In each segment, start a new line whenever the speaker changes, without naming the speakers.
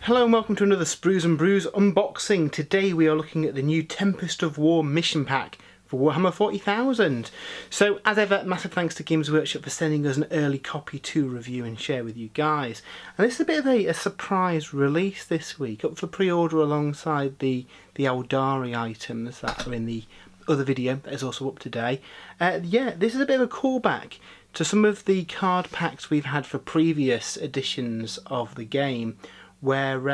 Hello and welcome to another Sprues and Brews unboxing. Today we are looking at the new Tempest of War mission pack for Warhammer 40,000. So as ever, massive thanks to Games Workshop for sending us an early copy to review and share with you guys. And this is a bit of a surprise release this week, up for pre-order alongside the Aeldari items that are in the other video that is also up today. This is a bit of a callback to some of the card packs we've had for previous editions of the game, where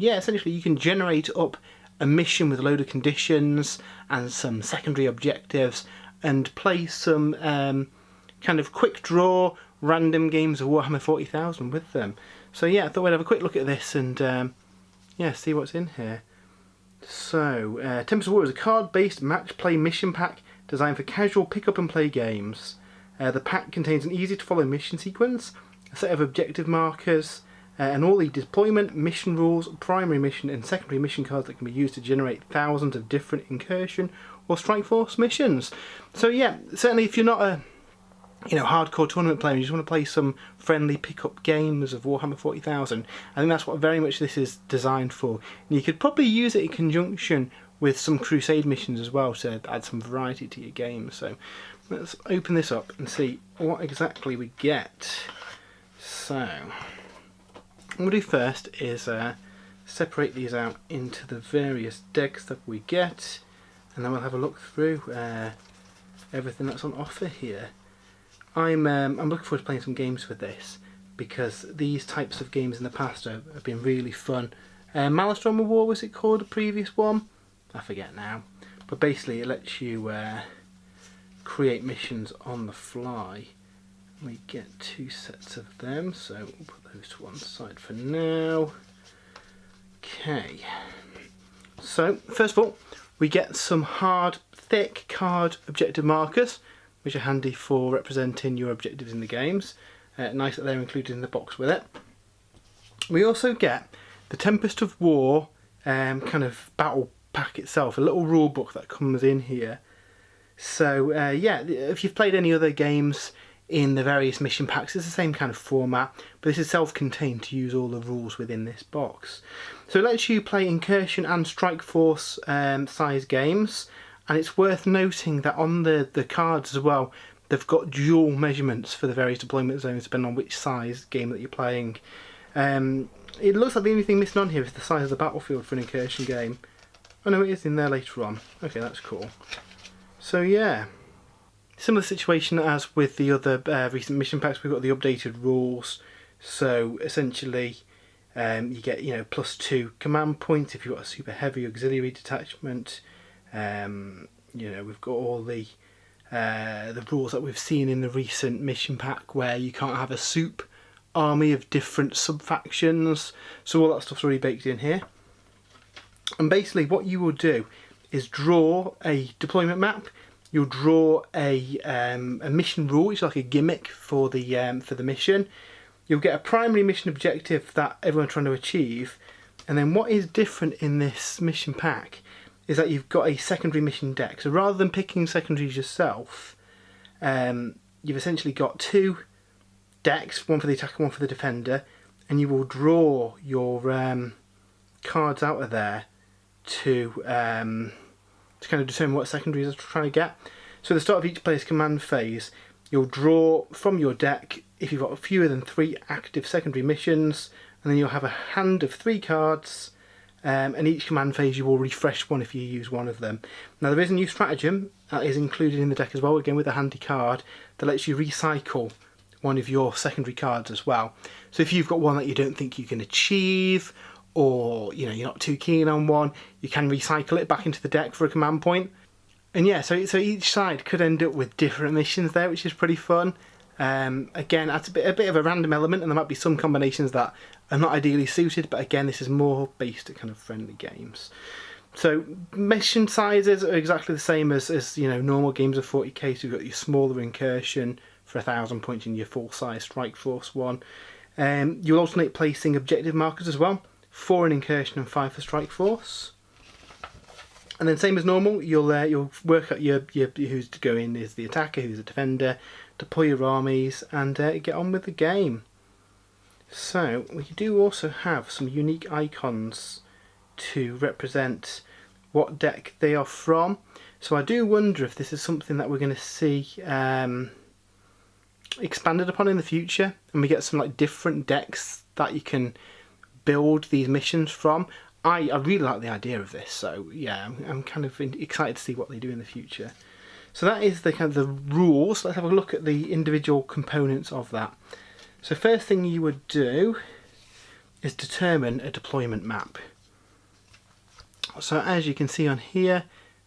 essentially you can generate up a mission with a load of conditions and some secondary objectives and play some kind of quick draw random games of Warhammer 40,000 with them. So yeah, I thought we'd have a quick look at this and see what's in here. So Tempest of War is a card-based match play mission pack designed for casual pick up and play games. The pack contains an easy to follow mission sequence, a set of objective markers, and all the deployment, mission rules, primary mission and secondary mission cards that can be used to generate thousands of different incursion or strike force missions. So yeah, certainly if you're not a hardcore tournament player and you just want to play some friendly pick-up games of Warhammer 40,000, I think that's what very much this is designed for. And you could probably use it in conjunction with some Crusade missions as well to add some variety to your game. So let's open this up and see what exactly we get. So what we'll do first is separate these out into the various decks that we get, and then we'll have a look through everything that's on offer here. I'm looking forward to playing some games with this, because these types of games in the past have been really fun. Maelstrom of War was it called, the previous one? I forget now. But basically it lets you create missions on the fly. We get two sets of them, so we'll put those to one side for now. Okay, so first of all we get some hard, thick card objective markers, which are handy for representing your objectives in the games. Nice that they're included in the box with it. We also get the Tempest of War kind of battle pack itself, a little rule book that comes in here. So if you've played any other games in the various mission packs, it's the same kind of format, but this is self-contained to use all the rules within this box. So it lets you play incursion and strike force size games, and it's worth noting that on the cards as well, they've got dual measurements for the various deployment zones depending on which size game that you're playing. It looks like the only thing missing on here is the size of the battlefield for an incursion game. Oh no, it is in there later on. Okay, that's cool. So yeah, similar situation as with the other recent mission packs. We've got the updated rules, so essentially you get +2 command points if you've got a super heavy auxiliary detachment. We've got all the rules that we've seen in the recent mission pack, where you can't have a soup army of different sub-factions, so all that stuff's already baked in here. And basically what you will do is draw a deployment map. You'll draw a mission rule, which is like a gimmick for the mission. You'll get a primary mission objective that everyone's trying to achieve, and then what is different in this mission pack is that you've got a secondary mission deck. So rather than picking secondaries yourself, you've essentially got two decks, one for the attacker, one for the defender, and you will draw your cards out of there to kind of determine what secondaries you're trying to get. So at the start of each player's command phase, you'll draw from your deck if you've got fewer than 3 active secondary missions, and then you'll have a hand of 3 cards, and each command phase you will refresh one if you use one of them. Now there is a new stratagem that is included in the deck as well, again with a handy card that lets you recycle one of your secondary cards as well. So if you've got one that you don't think you can achieve, or you're not too keen on one, you can recycle it back into the deck for a command point. And yeah, so each side could end up with different missions there, which is pretty fun. Again, that's a bit of a random element, and there might be some combinations that are not ideally suited, but again, this is more based at kind of friendly games. So mission sizes are exactly the same as normal games of 40k. So you've got your smaller incursion for 1,000 points in your full size strike force one. You'll alternate placing objective markers as well, 4 in incursion and 5 for strike force. And then same as normal, you'll work out your who's to go in is the attacker, who's the defender, deploy your armies, and get on with the game. So we do also have some unique icons to represent what deck they are from. So I do wonder if this is something that we're going to see expanded upon in the future, and we get some like different decks that you can build these missions from. I really like the idea of this, so yeah, I'm kind of excited to see what they do in the future. So that is the kind of the rules. Let's have a look at the individual components of that. So first thing you would do is determine a deployment map. So as you can see on here,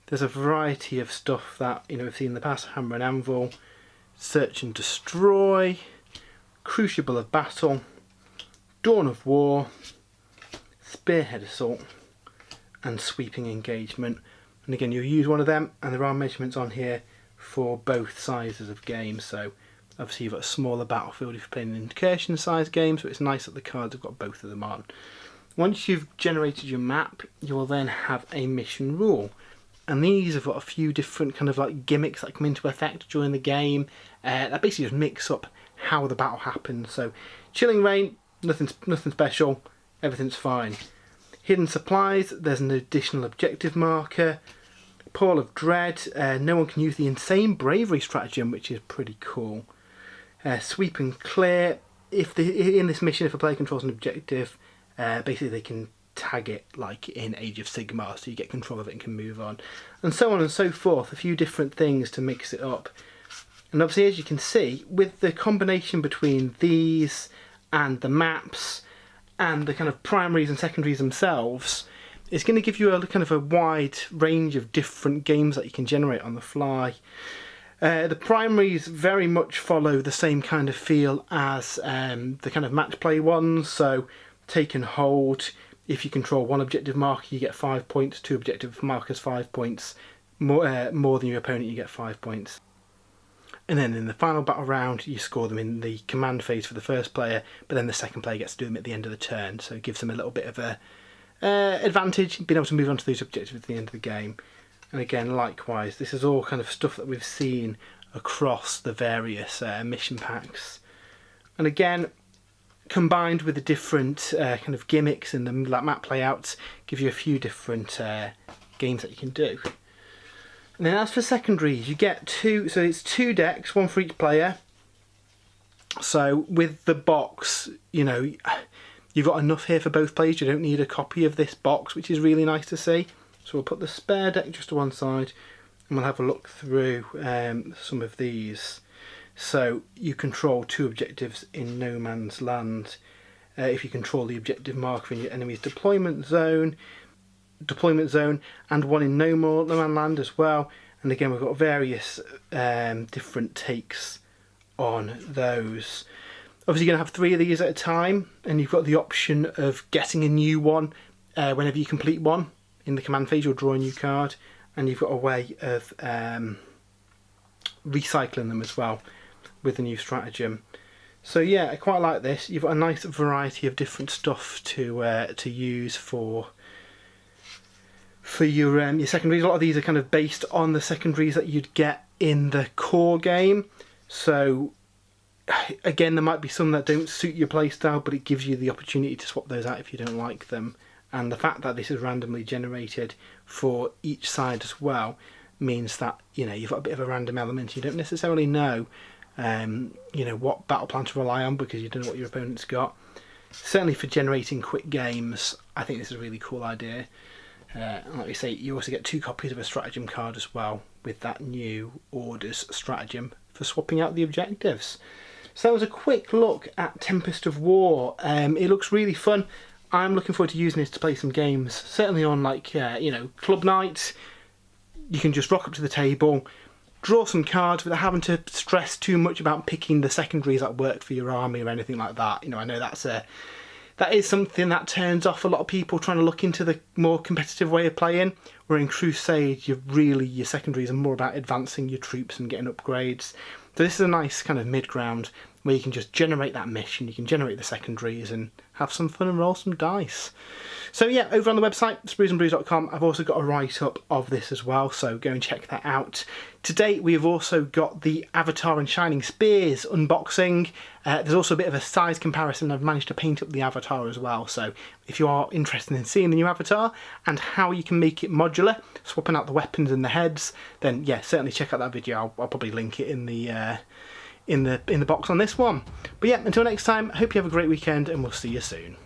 there's a variety of stuff that we've seen in the past: Hammer and Anvil, Search and Destroy, Crucible of Battle, Dawn of War, Spearhead Assault, and Sweeping Engagement. And again, you'll use one of them, and there are measurements on here for both sizes of games. So obviously you've got a smaller battlefield if you're playing an incursion size game, so it's nice that the cards have got both of them on. Once you've generated your map, you will then have a mission rule. And these have got a few different kind of like gimmicks that come into effect during the game that basically just mix up how the battle happens. So Chilling Reign, nothing special, everything's fine. Hidden Supplies, there's an additional objective marker. Pall of Dread, no one can use the Insane Bravery stratagem, which is pretty cool. Sweep and Clear, in this mission, if a player controls an objective, basically they can tag it like in Age of Sigmar, so you get control of it and can move on. And so on and so forth, a few different things to mix it up. And obviously, as you can see, with the combination between these and the maps and the kind of primaries and secondaries themselves, it's going to give you a kind of a wide range of different games that you can generate on the fly. The primaries very much follow the same kind of feel as the kind of match play ones. So Take and Hold, if you control one objective marker you get 5 points, two objective markers 5 points, more than your opponent you get 5 points. And then in the final battle round you score them in the command phase for the first player, but then the second player gets to do them at the end of the turn, so it gives them a little bit of a advantage being able to move on to those objectives at the end of the game. And again, likewise, this is all kind of stuff that we've seen across the various mission packs. And again, combined with the different kind of gimmicks and the map layouts, give you a few different games that you can do. And then as for secondaries, you get so it's 2 decks, one for each player. So with the box, you've got enough here for both players. You don't need a copy of this box, which is really nice to see. So we'll put the spare deck just to one side, and we'll have a look through some of these. So you control 2 objectives in No Man's Land. If you control the objective marker in your enemy's deployment zone, and one in No Man's Land as well. And again, we've got various different takes on those. Obviously, you're going to have 3 of these at a time, and you've got the option of getting a new one whenever you complete one. In the command phase, you'll draw a new card, and you've got a way of recycling them as well with the new stratagem. So yeah, I quite like this. You've got a nice variety of different stuff to use for your secondaries. A lot of these are kind of based on the secondaries that you'd get in the core game. So again, there might be some that don't suit your playstyle, but it gives you the opportunity to swap those out if you don't like them. And the fact that this is randomly generated for each side as well means that you've got a bit of a random element. You don't necessarily know what battle plan to rely on because you don't know what your opponent's got. Certainly for generating quick games, I think this is a really cool idea. Like we say, you also get 2 copies of a stratagem card as well with that new orders stratagem for swapping out the objectives. So that was a quick look at Tempest of War. It looks really fun. I'm looking forward to using this to play some games. Certainly on club night, you can just rock up to the table, draw some cards without having to stress too much about picking the secondaries that work for your army or anything like that. I know that is something that turns off a lot of people trying to look into the more competitive way of playing. Where in Crusade, your secondaries are more about advancing your troops and getting upgrades. So this is a nice kind of mid-ground. where you can just generate that mission, you can generate the secondaries and have some fun and roll some dice. So yeah, over on the website, spruesandbrews.com, I've also got a write-up of this as well, so go and check that out. Today we have also got the Avatar and Shining Spears unboxing. There's also a bit of a size comparison. I've managed to paint up the Avatar as well, so if you are interested in seeing the new Avatar and how you can make it modular, swapping out the weapons and the heads, then yeah, certainly check out that video. I'll probably link it in the box on this one. But yeah, until next time, I hope you have a great weekend and we'll see you soon.